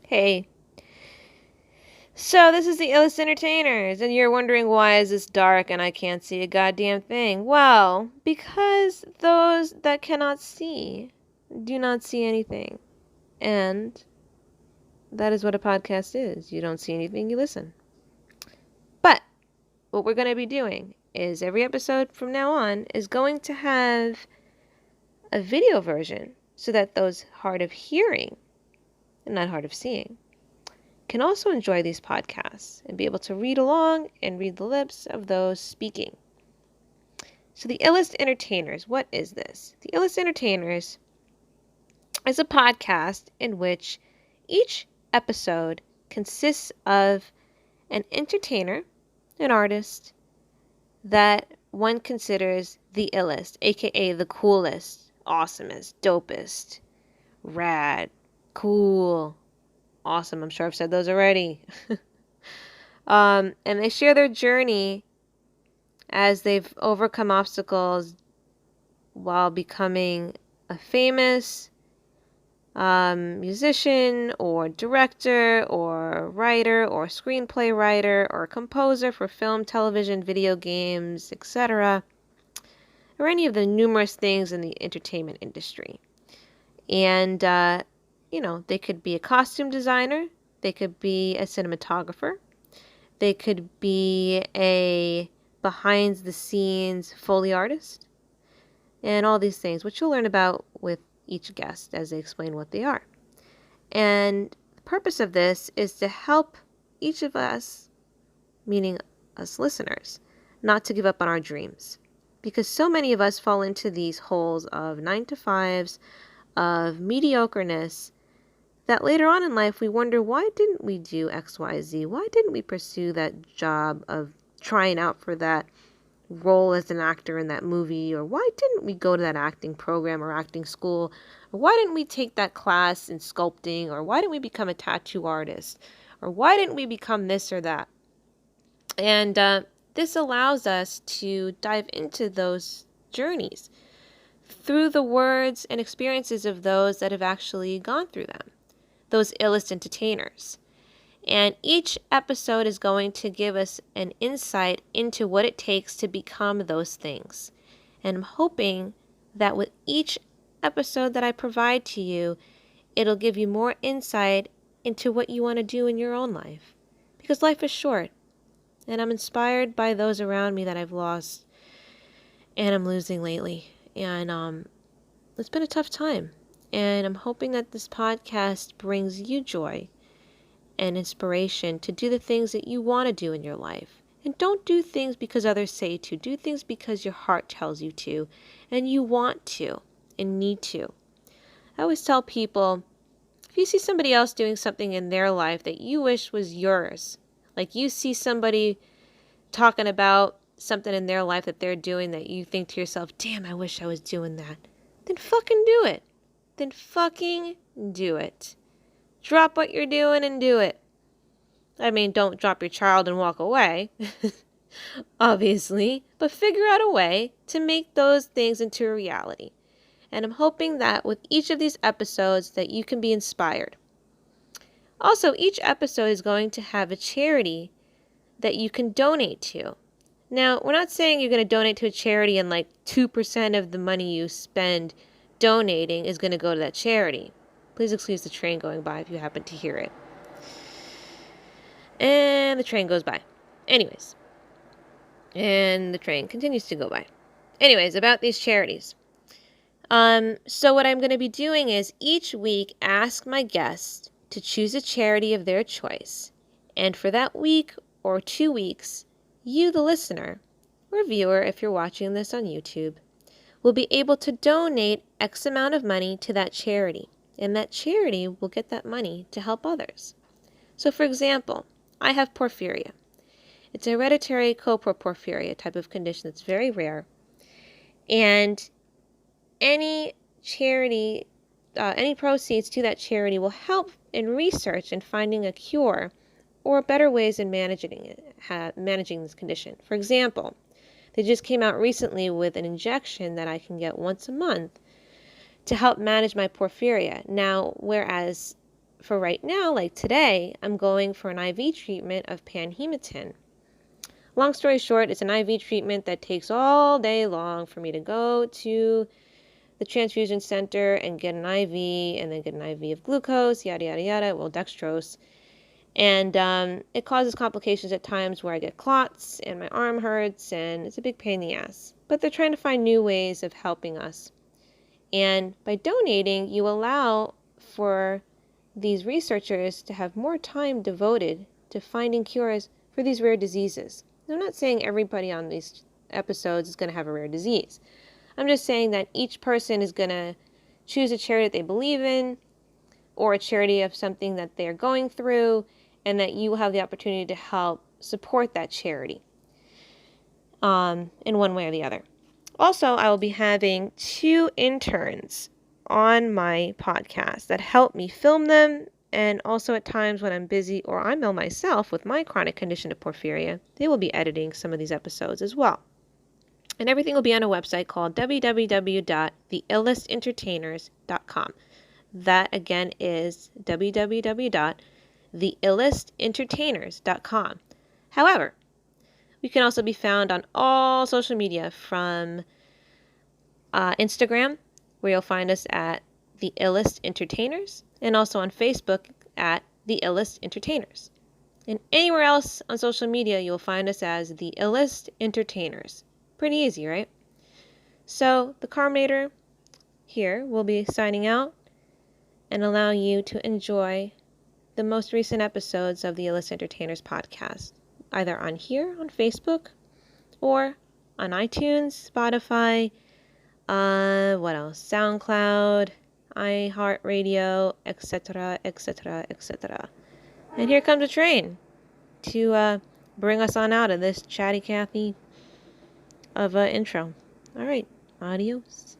Hey, so this is the iLLest Entertainers, and you're wondering why is this dark and I can't see a goddamn thing? Well, because those that cannot see do not see anything. And that is what a podcast is. You don't see anything, you listen. But what we're going to be doing is every episode from now on is going to have a video version so that those hard of hearing and not hard of seeing can also enjoy these podcasts and be able to read along and read the lips of those speaking. So the iLLest Entertainers, what is this? The iLLest Entertainers is a podcast in which each episode consists of an entertainer, an artist, that one considers the iLLest, aka the coolest, awesomest, dopest, rad, cool, awesome. I'm sure I've said those already. And they share their journey as they've overcome obstacles while becoming a famous musician or director or writer or screenplay writer or composer for film, television, video games, etc., or any of the numerous things in the entertainment industry. And, they could be a costume designer, they could be a cinematographer, they could be a behind-the-scenes Foley artist, and all these things, which you'll learn about with each guest as they explain what they are. And the purpose of this is to help each of us, meaning us listeners, not to give up on our dreams. Because so many of us fall into these holes of 9-to-5s, of mediocreness, that later on in life we wonder, why didn't we do X, Y, Z? Why didn't we pursue that job of trying out for that role as an actor in that movie? Or why didn't we go to that acting program or acting school? Or why didn't we take that class in sculpting? Or why didn't we become a tattoo artist? Or why didn't we become this or that? And this allows us to dive into those journeys through the words and experiences of those that have actually gone through them, those iLLest entertainers. And each episode is going to give us an insight into what it takes to become those things. And I'm hoping that with each episode that I provide to you, it'll give you more insight into what you want to do in your own life. Because life is short. And I'm inspired by those around me that I've lost and I'm losing lately. And it's been a tough time. And I'm hoping that this podcast brings you joy and inspiration to do the things that you want to do in your life. And don't do things because others say to. Do things because your heart tells you to, and you want to, and need to. I always tell people, if you see somebody else doing something in their life that you wish was yours, like you see somebody talking about something in their life that they're doing that you think to yourself, damn, I wish I was doing that, then fucking do it. Then fucking do it. Drop what you're doing and do it. I mean, don't drop your child and walk away, obviously, but figure out a way to make those things into a reality. And I'm hoping that with each of these episodes that you can be inspired. Also, each episode is going to have a charity that you can donate to. Now, we're not saying you're going to donate to a charity and like 2% of the money you spend donating is going to go to that charity. Please excuse the train going by if you happen to hear it. And the train goes by. Anyways. And the train continues to go by. Anyways, about these charities. So what I'm going to be doing is each week ask my guests to choose a charity of their choice. And for that week or 2 weeks, you, the listener, or viewer, if you're watching this on YouTube, will be able to donate X amount of money to that charity. And that charity will get that money to help others. So for example, I have porphyria. It's a hereditary coproporphyria type of condition that's very rare. And any charity, any proceeds to that charity will help in research and finding a cure or better ways in managing this condition. For example, they just came out recently with an injection that I can get once a month to help manage my porphyria. Now, whereas for right now, like today, I'm going for an IV treatment of panhematin. Long story short, it's an IV treatment that takes all day long for me to go to the transfusion center and get an IV and then get an IV of glucose, yada, yada, yada, well, dextrose. And it causes complications at times where I get clots and my arm hurts and it's a big pain in the ass. But they're trying to find new ways of helping us. And by donating, you allow for these researchers to have more time devoted to finding cures for these rare diseases. I'm not saying everybody on these episodes is going to have a rare disease. I'm just saying that each person is going to choose a charity that they believe in or a charity of something that they're going through, and that you will have the opportunity to help support that charity in one way or the other. Also, I will be having 2 interns on my podcast that help me film them, and also at times when I'm busy or I'm ill myself with my chronic condition of porphyria, they will be editing some of these episodes as well. And everything will be on a website called www.theillestentertainers.com. That again is www.theillestentertainers.com. However, we can also be found on all social media, from Instagram, where you'll find us at The iLLest Entertainers, and also on Facebook at The iLLest Entertainers. And anywhere else on social media, you'll find us as The iLLest Entertainers. Pretty easy, right? So the Carmenator here will be signing out and allow you to enjoy the most recent episodes of the iLLest Entertainers podcast, either on here on Facebook or on iTunes, Spotify, what else? SoundCloud, iHeartRadio, etc., etc., etc. And here comes a train to bring us on out of this chatty Cathy of intro. All right, adios.